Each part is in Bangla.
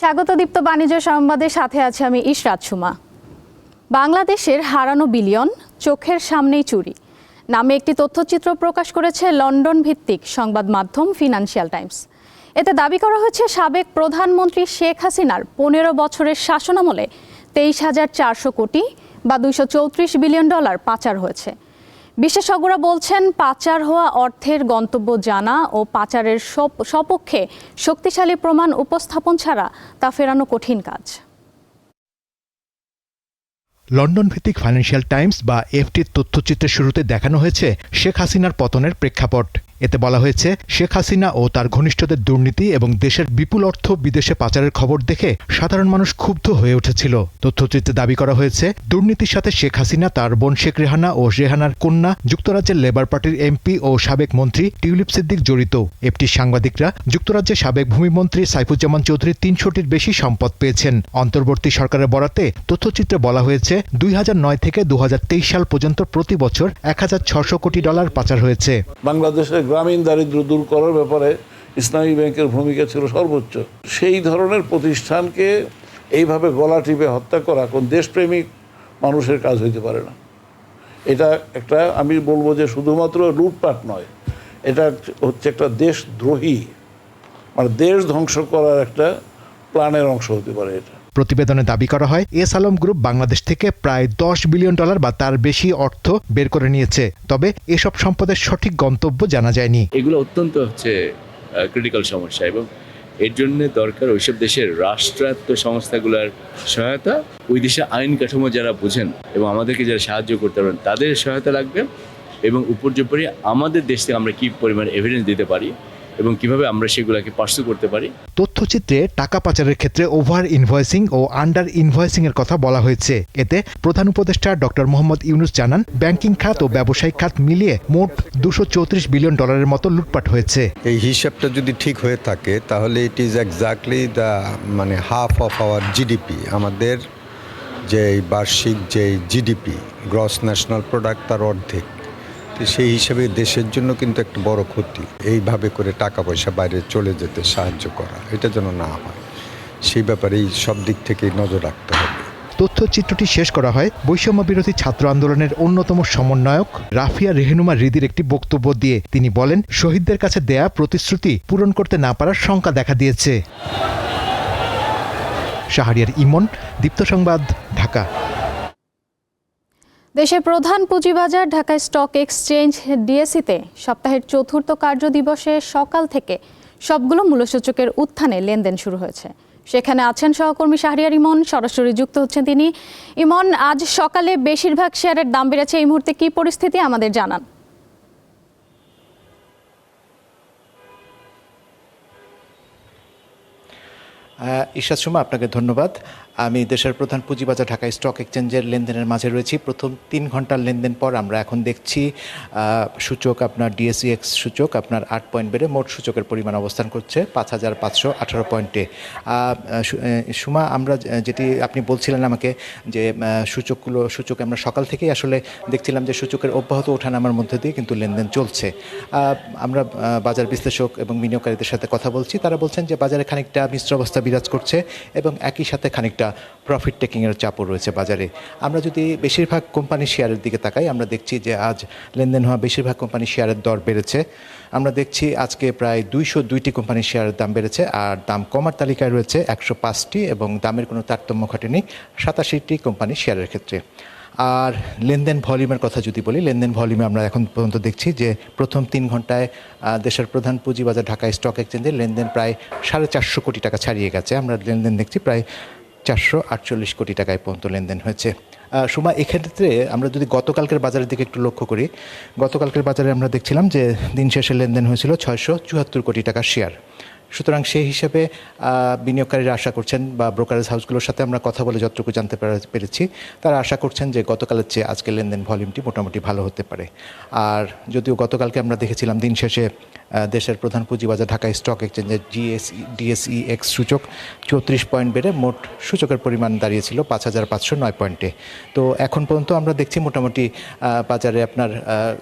স্বাগত দীপ্ত বাণিজ্য সংবাদের সাথে আছে আমি ইশরাত সুমা। বাংলাদেশের হারানো বিলিয়ন চোখের সামনেই চুরি নামে একটি তথ্যচিত্র প্রকাশ করেছে লন্ডন ভিত্তিক সংবাদ মাধ্যম ফিনান্সিয়াল টাইমস। এতে দাবি করা হয়েছে সাবেক প্রধানমন্ত্রী শেখ হাসিনার ১৫ বছরের শাসনামলে ২৩,৪০০ কোটি বা $২34 বিলিয়ন পাচার হয়েছে। বিশেষজ্ঞরা বলছেন, পাচার হওয়া অর্থের গন্তব্য জানা ও পাচারের সপক্ষে শক্তিশালী প্রমাণ উপস্থাপন ছাড়া তা ফেরানো কঠিন কাজ। লন্ডন ভিত্তিক ফাইন্যান্সিয়াল টাইমস বা এফটির তথ্যচিত্রের শুরুতে দেখানো হয়েছে শেখ হাসিনার পতনের প্রেক্ষাপট। এতে বলা হয়েছে, শেখ হাসিনা ও তার ঘনিষ্ঠদের দুর্নীতি এবং দেশের বিপুল অর্থ বিদেশে পাচারের খবর দেখে সাধারণ মানুষ ক্ষুব্ধ হয়ে উঠেছিল। তথ্যচিত্রে দাবি করা হয়েছে, দুর্নীতির সাথে শেখ হাসিনা, তার বোন শেখ রেহানা ও রেহানার কন্যা, যুক্তরাজ্যের লেবার পার্টির এমপি ও সাবেক মন্ত্রী টিউলিপ সিদ্দিক জড়িত। এফটির সাংবাদিকরা যুক্তরাজ্যের সাবেক ভূমিমন্ত্রী সাইফুজ্জামান চৌধুরী ৩০০টির বেশি সম্পদ পেয়েছেন। অন্তর্বর্তী সরকারের বরাতে তথ্যচিত্রে বলা হয়েছে, ২০০৯ থেকে ২০২৩ সাল পর্যন্ত প্রতি বছর $১,৬০০ কোটি পাচার হয়েছে। বাংলাদেশের গ্রামীণ দারিদ্র্য দূর করার ব্যাপারে ইসলামী ব্যাংকের ভূমিকা ছিল সর্বোচ্চ। সেই ধরনের প্রতিষ্ঠানকে এইভাবে গলা টিপে হত্যা করা কোন দেশপ্রেমিক মানুষের কাজ হইতে পারে না। এটা একটা, আমি বলবো যে শুধুমাত্র লুটপাট নয়, এটা হচ্ছে একটা দেশদ্রোহী, মানে দেশ ধ্বংস করার একটা প্ল্যানের অংশ হতে পারে এটা। প্রতিবেদনে দাবি করা হয়, এস আলম গ্রুপ বাংলাদেশ থেকে প্রায় $10 বিলিয়ন বা তার বেশি অর্থ বের করে নিয়েছে। তবে এসব সম্পদের সঠিক গন্তব্য জানা যায়নি। এগুলো অত্যন্ত ক্রিটিক্যাল সমস্যা এবং এর জন্য দরকার ওইসব দেশের রাষ্ট্রায়ত্ত সংস্থাগুলোর সহায়তা, ওই দেশের আইন কাঠামো যারা বুঝেন এবং আমাদেরকে যারা সাহায্য করতে পারেন তাদের সহায়তা লাগবে, এবং উপর্যুপরি আমাদের দেশ থেকে আমরা কি পরিমাণ এভিডেন্স দিতে পারি এবং কিভাবে আমরা সেগুলোকে পার্সু করতে পারি। তথ্যচিত্রে টাকা পাচারের ক্ষেত্রে ওভার ইনভয়েসিং ও আন্ডার ইনভয়েসিং এর কথা বলা হয়েছে। এতে প্রধান উপদেষ্টা ডক্টর মোহাম্মদ ইউনুস জানান, ব্যাংকিং খাত ও ব্যবসায়িক খাত মিলিয়ে মোট $234 বিলিয়ন মতো লুটপাট হয়েছে। এই হিসাবটা যদি ঠিক হয়ে থাকে তাহলে it is exactly the half of our GDP. আমাদের যে বার্ষিক যে জিডিপি গ্রস ন্যাশনাল প্রোডাক্ট তার অর্ধেক। সেই হিসাবে দেশের জন্য কিন্তু একটা বড় ক্ষতি। এইভাবে করে টাকা পয়সা বাইরে চলে যেতে সাহায্য করা, এটা যেন না হয়, সেই ব্যাপারে সব দিক থেকে নজর রাখতে হবে। তথ্যচিত্রটি শেষ করা হয় বৈষম্য বিরোধী ছাত্র আন্দোলনের অন্যতম সমন্বয়ক রাফিয়া রেহনুমা রিদির একটি বক্তব্য দিয়ে। তিনি বলেন, শহীদদের কাছে দেয়া প্রতিশ্রুতি পূরণ করতে না পারার শঙ্কা দেখা দিয়েছে। শাহরিয়ার ইমন, দীপ্ত সংবাদ, ঢাকা। দেশের প্রধান পুঁজিবাজার ঢাকা স্টক এক্সচেঞ্জ ডিএসইতে সপ্তাহের চতুর্থ কার্য দিবসে সকাল থেকে সবগুলো মূল্যসূচকের উত্থানে লেনদেন শুরু হয়েছে। সেখানে আছেন সহকর্মী শাহরিয়ার ইমন, সরাসরি যুক্ত হচ্ছেন তিনি। ইমন, আজ সকালে বেশিরভাগ শেয়ারের দাম বেড়েছে, এই মুহূর্তে কি পরিস্থিতি আমাদের জানান। ইশরাত সুমা, আপনাকে ধন্যবাদ। আমি দেশের প্রধান পুঁজিবাজার ঢাকা স্টক এক্সচেঞ্জের লেনদেনের মাঝে রয়েছি। প্রথম 3 ঘন্টার লেনদেন পর আমরা এখন দেখছি সূচক আপনার ডিএসইএক্স সূচক আপনার 8 পয়েন্ট বেড়ে মোট সূচকের পরিমাণ অবস্থান করছে 5,518 পয়েন্টে। সুমা, আমরা যেটি আপনি বলছিলেন আমাকে যে সূচক আমরা সকাল থেকেই আসলে দেখছিলাম যে সূচকের অব্যাহত ওঠানামার মধ্যে দিয়ে কিন্তু লেনদেন চলছে। আমরা বাজার বিশ্লেষক এবং বিনিয়োগকারীদের সাথে কথা বলছি, তারা বলছেন যে বাজারে খানিকটা মিশ্র অবস্থা বিরাজ করছে এবং একই সাথে খানিকটা প্রফিট টেকিংয়ের চাপও রয়েছে বাজারে। আমরা যদি বেশিরভাগ কোম্পানির শেয়ারের দিকে তাকাই, আমরা দেখছি যে আজ লেনদেন হওয়া বেশিরভাগ কোম্পানির শেয়ারের দর বেড়েছে। আমরা দেখছি আজকে প্রায় 202টি কোম্পানির শেয়ারের দাম বেড়েছে, আর দাম কমার তালিকায় রয়েছে 105টি এবং দামের কোনো তারতম্য ঘটেনি 87টি কোম্পানির শেয়ারের ক্ষেত্রে। আর লেনদেন ভলিউমের কথা যদি বলি, লেনদেন ভলিউমে আমরা এখন পর্যন্ত দেখছি যে প্রথম 3 ঘন্টায় দেশের প্রধান পুঁজিবাজার ঢাকা স্টক এক্সচেঞ্জের লেনদেন প্রায় 450 কোটি টাকা ছাড়িয়ে গেছে। আমরা লেনদেন দেখছি প্রায় 448 কোটি টাকায় পর্যন্ত লেনদেন হয়েছে। সুমা, এক্ষেত্রে আমরা যদি গতকালকের বাজারের দিকে একটু লক্ষ্য করি, গতকালকের বাজারে আমরা দেখছিলাম যে দিন শেষে লেনদেন হয়েছিল 674 কোটি টাকার শেয়ার। সুতরাং সেই হিসেবে বিনিয়োগকারীরা আশা করছেন, বা ব্রোকারেজ হাউসগুলোর সাথে আমরা কথা বলে যতটুকু জানতে পেরেছি, তারা আশা করছেন যে গতকালের চেয়ে আজকে লেনদেন ভলিউমটি মোটামুটি ভালো হতে পারে। আর যদিও গতকালকে আমরা দেখেছিলাম দিন শেষে দেশের প্রধান পুঁজিবাজার ঢাকা স্টক এক্সচেঞ্জের ডিএসইএক্স সূচক 34 পয়েন্ট বেড়ে মোট সূচকের পরিমাণ দাঁড়িয়েছিল 5,509 পয়েন্টে। তো এখন পর্যন্ত আমরা দেখছি মোটামুটি বাজারে আপনার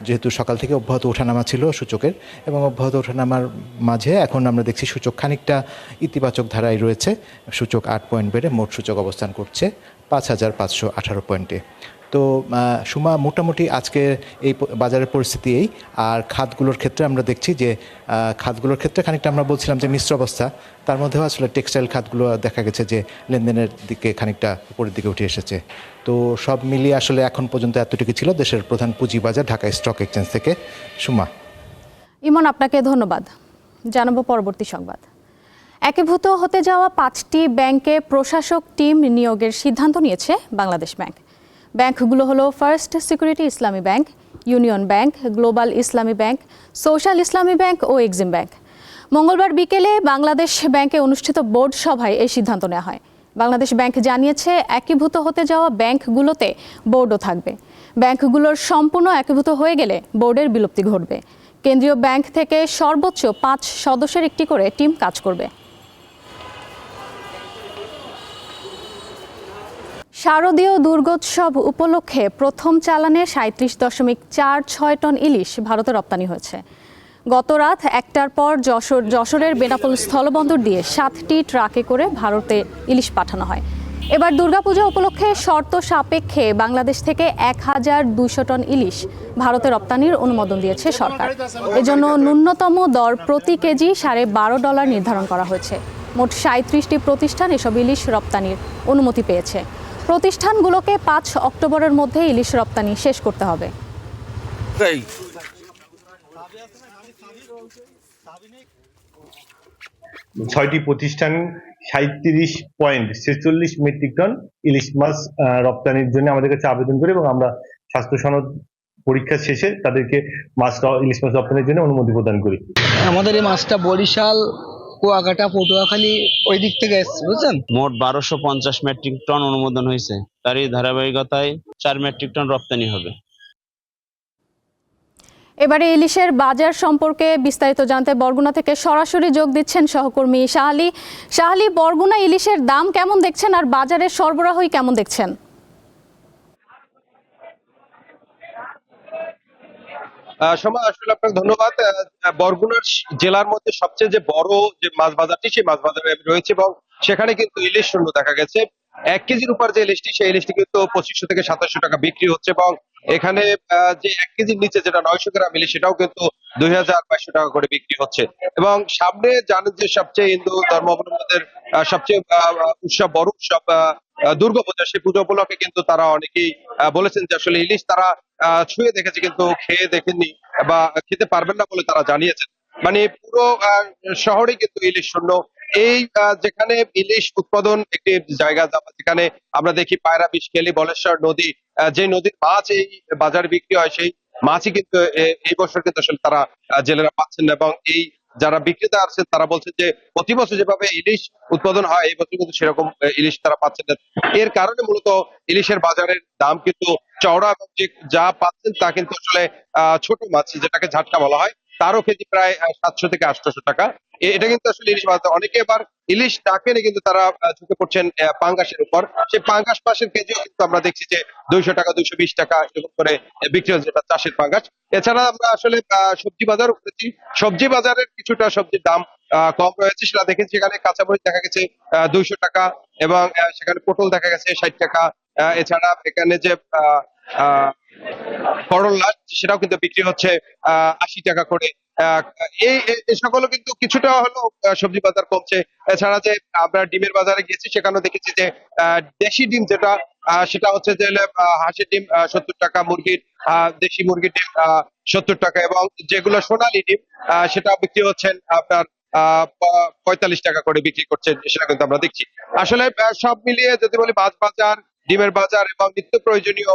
যেহেতু সকাল থেকে অব্যাহত ওঠানামা ছিল সূচকের, এবং অব্যাহত ওঠানামার মাঝে এখন আমরা দেখছি সূচক খানিকটা ইতিবাচক ধারায় রয়েছে, সূচক 8 পয়েন্ট বেড়ে মোট সূচক অবস্থান করছে 5,518 পয়েন্টে। তো সুমা, মোটামুটি আজকে এই বাজারের পরিস্থিতি এই। আর খাতগুলোর ক্ষেত্রে আমরা দেখছি যে খাতগুলোর ক্ষেত্রে খানিকটা আমরা বলছিলাম যে মিশ্র অবস্থা, তার মধ্যেও আসলে টেক্সটাইল খাতগুলো দেখা গেছে যে লেনদেনের দিকে খানিকটা উপরের দিকে উঠে এসেছে। তো সব মিলিয়ে আসলে এখন পর্যন্ত এতটুকু ছিল দেশের প্রধান পুঁজিবাজার ঢাকা স্টক এক্সচেঞ্জ থেকে। সুমা। ইমন, আপনাকে ধন্যবাদ। জানাবো পরবর্তী সংবাদ। একীভূত হতে যাওয়া 5টি ব্যাংকে প্রশাসক টিম নিয়োগের সিদ্ধান্ত নিয়েছে বাংলাদেশ ব্যাংক। ব্যাংকগুলো হলো ফার্স্ট সিকিউরিটি ইসলামী ব্যাংক, ইউনিয়ন ব্যাংক, গ্লোবাল ইসলামী ব্যাংক, সোশ্যাল ইসলামী ব্যাংক ও এক্সিম ব্যাংক। মঙ্গলবার বিকেলে বাংলাদেশ ব্যাংকে অনুষ্ঠিত বোর্ড সভায় এই সিদ্ধান্ত নেওয়া হয়। বাংলাদেশ ব্যাংক জানিয়েছে, একীভূত হতে যাওয়া ব্যাংকগুলোতে বোর্ডও থাকবে। ব্যাংকগুলোর সম্পূর্ণ একীভূত হয়ে গেলে বোর্ডের বিলুপ্তি ঘটবে। কেন্দ্রীয় ব্যাংক থেকে সর্বোচ্চ 5 সদস্যের একটি করে টিম কাজ করবে। শারদীয় দুর্গোৎসব উপলক্ষে প্রথম চালানে 37.46 টন ইলিশ ভারতে রপ্তানি হয়েছে। গত রাত 1টার পর যশোরের বেনাপোল স্থলবন্দর দিয়ে 7টি ট্রাকে করে ভারতে ইলিশ পাঠানো হয়। এবার দুর্গাপূজা উপলক্ষে শর্ত সাপেক্ষে বাংলাদেশ থেকে 1,200 টন ইলিশ ভারতে রপ্তানির অনুমোদন দিয়েছে সরকার। এজন্য ন্যূনতম দর প্রতি কেজি $12.5 নির্ধারণ করা হয়েছে। মোট 37টি প্রতিষ্ঠান এসব ইলিশ রপ্তানির অনুমতি পেয়েছে। প্রতিষ্ঠানগুলোকে 5 অক্টোবরের মধ্যে ইলিশ রপ্তানি শেষ করতে হবে। 6টি প্রতিষ্ঠান 37.46 মেট্রিক টন ইলিশ মাছ রপ্তানির জন্য আমাদের কাছে আবেদন করে এবং আমরা স্বাস্থ্য সনদ পরীক্ষা শেষে তাদেরকে ইলিশ মাছ রপ্তানির জন্য অনুমতি প্রদান করি। আমাদের এই মাছটা বরিশাল, কুয়াকাটা, পটুয়াখালী ওই দিক থেকে এসছে, বুঝছেন। মোট 1250 মেট্রিক টন অনুমোদন হয়েছে, তারই ধারাবাহিকতায় 4 মেট্রিক টন রপ্তানি হবে। এবারে ইলিশের বাজার সম্পর্কে বিস্তারিত জানতে বরগুনা থেকে সরাসরি যোগ দিচ্ছেন সহকর্মী শাহালি। বরগুনা ইলিশের দাম কেমন দেখছেন আর বাজারের সরবরাহই কেমন দেখছেন? সময় আসলে আপনাকে ধন্যবাদ। বরগুনার জেলার মধ্যে সবচেয়ে যে বড় যে মাছ বাজারটি, সেই মাছ বাজারে রয়েছে এবং সেখানে কিন্তু ইলিশ শূন্য দেখা গেছে। 1 কেজির উপর যে ইলিশটি, সেই ইলিশটি কিন্তু 2500 থেকে 2700 টাকা বিক্রি হচ্ছে এবং এখানে যে 1 কেজির নিচে যেটা 900 গ্রাম ইলিশ, সেটাও কিন্তু 2200 টাকা করে বিক্রি হচ্ছে। এবং সামনে জানেন যে সবচেয়ে হিন্দু ধর্মাবলম্বীদের সবচেয়ে উৎসব, বড় উৎসব দুর্গাপূজা, সেই পুজো উপলক্ষে কিন্তু তারা অনেকেই বলেছেন যে আসলে ইলিশ তারা ছুঁয়ে দেখেছে কিন্তু খেয়ে দেখেননি বা খেতে পারবেন না বলে তারা জানিয়েছেন। মানে পুরো শহরে কিন্তু ইলিশ শূন্য। এই যেখানে ইলিশ উৎপাদন একটি জায়গা, যেখানে আমরা দেখি পায়রা, বিষকেলি, বলেশ্বর নদী, যে নদীর মাছ এই বাজারে বিক্রি হয়, সেই মাছই কিন্তু এই বছর কিন্তু আসলে তারা জেলেরা পাচ্ছেন না। এবং এই যারা বিক্রেতা আছেন তারা বলছেন যে প্রতি বছর যেভাবে ইলিশ উৎপাদন হয়, এই বছর কিন্তু সেরকম ইলিশ তারা পাচ্ছেন না। এর কারণে মূলত ইলিশের বাজারের দাম কিন্তু চওড়া এবং যা পাচ্ছেন তা কিন্তু আসলে ছোট মাছ, যেটাকে ঝাটকা বলা হয়, তারও কেজি প্রায় 700 থেকে 800 টাকা। এটা কিন্তু আসলে ইলিশ বাজার। অনেকে এবার ইলিশ না কেনে কিন্তু তারা ঝুঁকে পড়ছেন পাঙ্গাসের উপর। সেই পাঙ্গাস মাছের কেজিও কিন্তু আমরা দেখছি যে 200 টাকা, 220 টাকা এরকম করে বিক্রি হচ্ছে, যেটা চাষের পাঙ্গাস। এছাড়া আমরা আসলে সবজি বাজার করেছি, সবজি বাজারের কিছুটা সবজির দাম কম রয়েছে, সেটা দেখেছি। সেখানে কাঁচামরিচ দেখা গেছে 200 টাকা এবং সেখানে পটল দেখা গেছে 60 টাকা। এছাড়া এখানে যে করলা, সেটাও কিন্তু বিক্রি হচ্ছে 80 টাকা করে। এই সকলও কিন্তু কিছুটা হলো সবজি বাজার কমছে। এছাড়া যে আমরা ডিমের বাজারে গেছি, সেখানেও দেখেছি যে দেশি ডিম যেটা, সেটা হচ্ছে যে হাঁসের ডিম 70 টাকা, মুরগির দেশি মুরগির ডিম 70 টাকা এবং যেগুলো সোনালী ডিম, সেটা বিক্রি হচ্ছেন আপনার 45 টাকা করে বিক্রি করছেন, সেটা কিন্তু আমরা দেখছি। আসলে সব মিলিয়ে যদি বলি মাছ বাজার, ডিমের বাজার এবং নিত্য প্রয়োজনীয়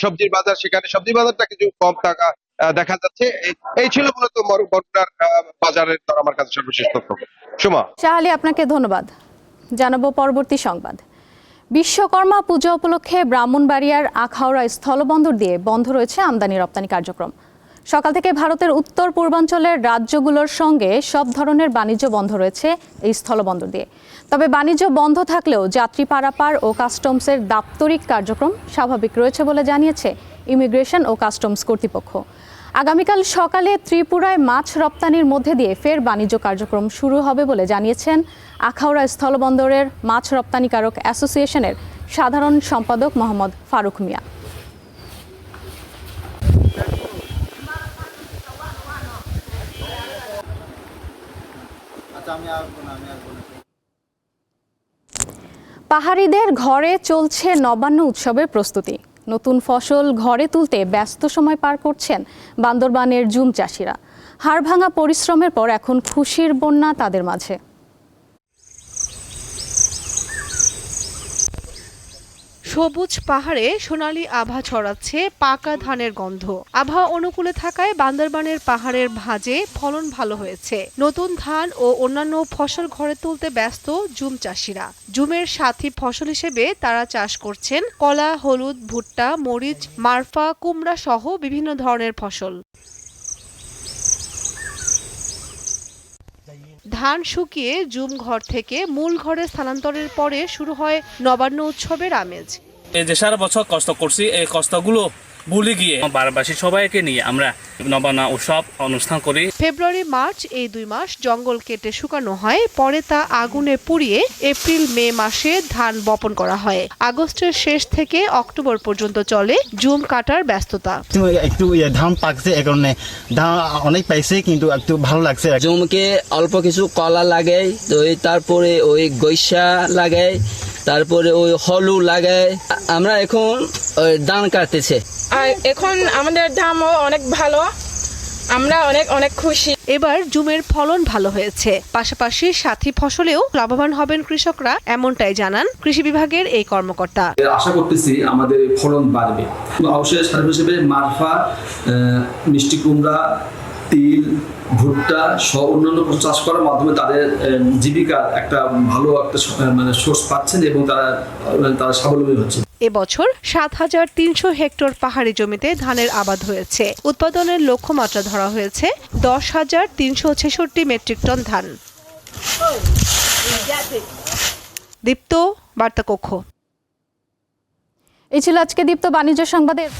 সবজির বাজার, সেখানে সবজি বাজারটা কিছু কম টাকা দেখা যাচ্ছে। এই ছিল মূলত বরগুনার বাজারের আমার কাছে সর্বশেষ তথ্য। সুমা। শাহালি, আপনাকে ধন্যবাদ। জানাবো পরবর্তী সংবাদ। বিশ্বকর্মা পূজা উপলক্ষে ব্রাহ্মণবাড়িয়ার আখাউড়া স্থলবন্দর দিয়ে বন্ধ রয়েছে আমদানি রপ্তানি কার্যক্রম। সকাল থেকে ভারতের উত্তর পূর্বাঞ্চলের রাজ্যগুলোর সঙ্গে সব ধরনের বাণিজ্য বন্ধ রয়েছে এই স্থলবন্দর দিয়ে। তবে বাণিজ্য বন্ধ থাকলেও যাত্রী পারাপার ও কাস্টমসের দাপ্তরিক কার্যক্রম স্বাভাবিক রয়েছে বলে জানিয়েছে ইমিগ্রেশন ও কাস্টমস কর্তৃপক্ষ। আগামীকাল সকালে ত্রিপুরায় মাছ রপ্তানির মধ্যে দিয়ে ফের বাণিজ্য কার্যক্রম শুরু হবে বলে জানিয়েছেন আখাউড়া স্থলবন্দরের মাছ রপ্তানিকারক অ্যাসোসিয়েশনের সাধারণ সম্পাদক মোহাম্মদ ফারুক মিয়া। পাহাড়িদের ঘরে চলছে নবান্ন উৎসবের প্রস্তুতি। নতুন ফসল ঘরে তুলতে ব্যস্ত সময় পার করছেন বান্দরবানের জুম চাষিরা। হাড়ভাঙা পরিশ্রমের পর এখন খুশির বন্যা তাদের মাঝে। সবুজ পাহাড়ে সোনালী আভা ছড়াচ্ছে পাকা ধানের গন্ধ। আবহাওয়া অনুকূলে থাকায় বান্দরবানের পাহাড়ের ভাঁজে ফলন ভালো হয়েছে। নতুন ধান ও অন্যান্য ফসল ঘরে তুলতে ব্যস্ত জুম চাষিরা। জুমের সাথী ফসল হিসেবে তারা চাষ করছেন কলা, হলুদ, ভুট্টা, মরিচ, মারফা, কুমড়া সহ বিভিন্ন ধরনের ফসল। ধান শুকিয়ে জুম ঘর থেকে মূল ঘরে স্থানান্তরের পরে শুরু হয় নবান্ন উৎসবের আমেজ। এই যে সারা বছর কষ্ট করছি, এই কষ্টগুলো ভুলে গিয়ে বারবাসী সবাইকে নিয়ে আমরা নবান্ন উৎসব অনুষ্ঠান করি। ফেব্রুয়ারি মার্চ এই 2 মাস জঙ্গল কেটে শুকানো হয়, পরে তা আগুনে পুড়িয়ে এপ্রিল মে মাসে ধান বপন করা হয়। আগস্টের শেষ থেকে অক্টোবর পর্যন্ত চলে জুম কাটার ব্যস্ততা। একটু ধান পাকছে, এই কারণে ধান অনেক পাইছে, কিন্তু একটু ভালো লাগছে। জুমকে অল্প কিছু কলা লাগাই, তো তারপরে ওই গৈসা লাগাই, তারপরে ওই হলু লাগাই। আমরা এখন ধান কাটতেছে আর এখন আমাদের দামও অনেক ভালো, আমরা অনেক খুশি। এবার জুমের ফলন ভালো হয়েছে, পাশাপাশি সাথী ফসলেও লাভবান হবেন কৃষকরা, এমনটাই জানান কৃষি বিভাগের এই কর্মকর্তা। আশা করতেছি আমাদের ফলন বাড়বে। অবশ্যই সার হিসেবে মারফা, মিষ্টি কুমড়া, তিল, ভুট্টা সহ অন্যান্য চাষ করার মাধ্যমে তাদের জীবিকার একটা ভালো একটা সোর্স পাচ্ছেন এবং তারা স্বাবলম্বী হচ্ছে। এবছর ৭,৩০০ হেক্টর পাহাড়ি জমিতে ধানের আবাদ হয়েছে। উৎপাদনের লক্ষ্যমাত্রা ধরা হয়েছে ১০,৩৬৬ মেট্রিক টন ধান। দীপ্ত, বার্তা কক্ষ। এই ছিল আজকে দীপ্ত বাণিজ্য সংবাদের।